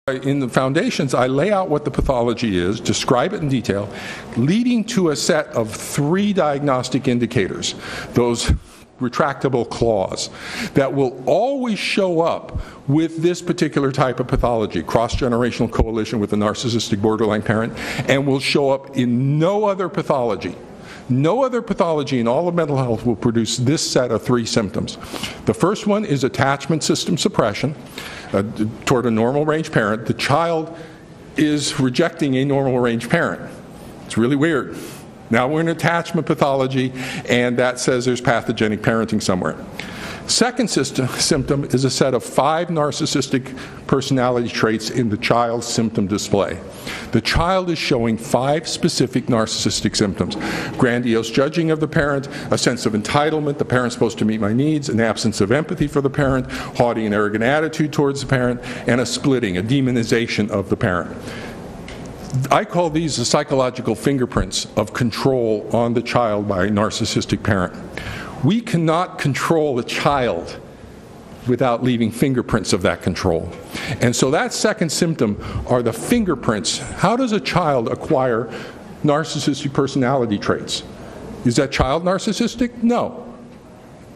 In the foundations, I lay out what the pathology is, describe it in detail, leading to a set of 3 diagnostic indicators, those retractable claws, that will always show up with this particular type of pathology, cross-generational coalition with a narcissistic borderline parent, and will show up in no other pathology. No other pathology in all of mental health will produce this set of 3 symptoms. The first one is attachment system suppression toward a normal range parent. The child is rejecting a normal range parent. It's really weird. Now we're in attachment pathology, and that says there's pathogenic parenting somewhere. Second symptom is a set of 5 narcissistic personality traits in the child's symptom display. The child is showing 5 specific narcissistic symptoms: grandiose judging of the parent, a sense of entitlement, the parent's supposed to meet my needs, an absence of empathy for the parent, haughty and arrogant attitude towards the parent, and a splitting, a demonization of the parent. I call these the psychological fingerprints of control on the child by a narcissistic parent. We cannot control a child without leaving fingerprints of that control. And so that second symptom are the fingerprints. How does a child acquire narcissistic personality traits? Is that child narcissistic? No.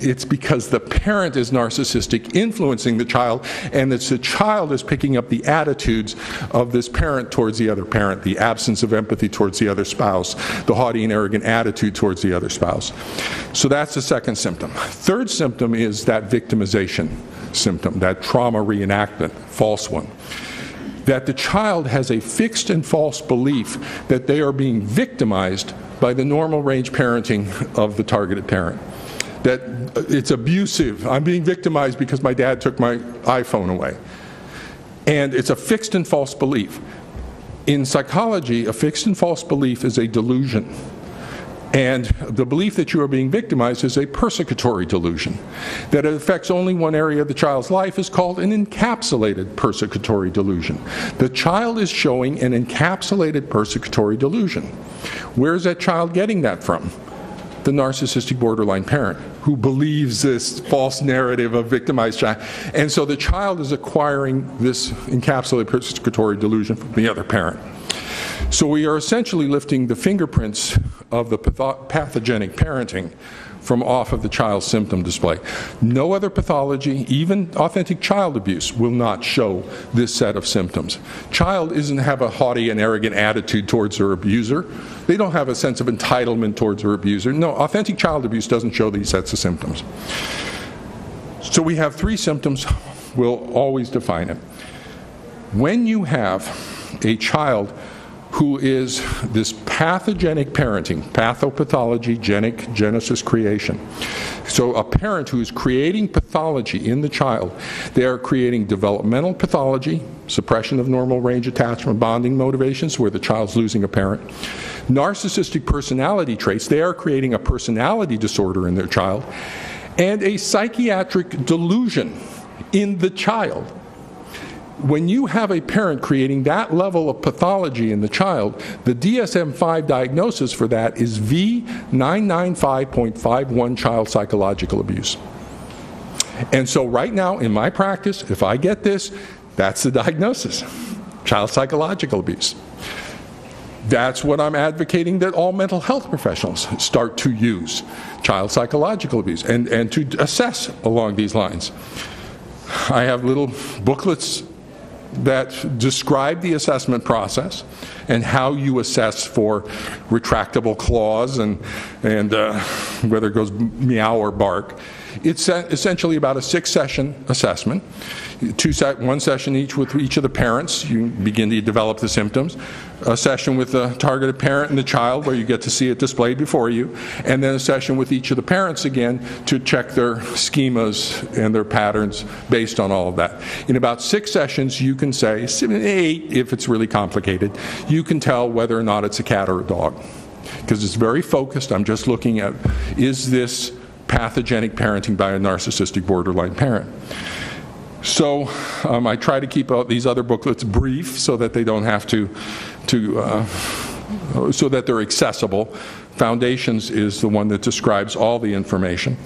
It's because the parent is narcissistic, influencing the child, and it's the child is picking up the attitudes of this parent towards the other parent, the absence of empathy towards the other spouse, the haughty and arrogant attitude towards the other spouse. So that's the second symptom. Third symptom is that victimization symptom, that trauma reenactment, false one. That the child has a fixed and false belief that they are being victimized by the normal range parenting of the targeted parent. That it's abusive. I'm being victimized because my dad took my iPhone away. And it's a fixed and false belief. In psychology, a fixed and false belief is a delusion. And the belief that you are being victimized is a persecutory delusion. That it affects only one area of the child's life is called an encapsulated persecutory delusion. The child is showing an encapsulated persecutory delusion. Where is that child getting that from? The narcissistic borderline parent who believes this false narrative of victimized child. And so the child is acquiring this encapsulated persecutory delusion from the other parent. So we are essentially lifting the fingerprints of the pathogenic parenting from off of the child's symptom display. No other pathology, even authentic child abuse, will not show this set of symptoms. Child doesn't have a haughty and arrogant attitude towards their abuser. They don't have a sense of entitlement towards their abuser. No, authentic child abuse doesn't show these sets of symptoms. So we have 3 symptoms. We'll always define it. When you have a child who is this pathogenic parenting, pathopathology, genesis creation. So a parent who is creating pathology in the child, they are creating developmental pathology, suppression of normal range attachment, bonding motivations where the child's losing a parent. Narcissistic personality traits, they are creating a personality disorder in their child, and a psychiatric delusion in the child. When you have a parent creating that level of pathology in the child, the DSM-5 diagnosis for that is V995.51 child psychological abuse. And so right now in my practice, if I get this, that's the diagnosis, child psychological abuse. That's what I'm advocating that all mental health professionals start to use, child psychological abuse, and to assess along these lines. I have little booklets that describe the assessment process and how you assess for retractable claws and whether it goes meow or bark. It's essentially about a 6-session assessment. One session each with each of the parents. You begin to develop the symptoms. A session with the targeted parent and the child where you get to see it displayed before you. And then a session with each of the parents again to check their schemas and their patterns based on all of that. In about 6 sessions you can say, 8 if it's really complicated, you can tell whether or not it's a cat or a dog. Because it's very focused. I'm just looking at, is this pathogenic parenting by a narcissistic borderline parent? So I try to keep these other booklets brief so that they don't have so that they're accessible. Foundations is the one that describes all the information.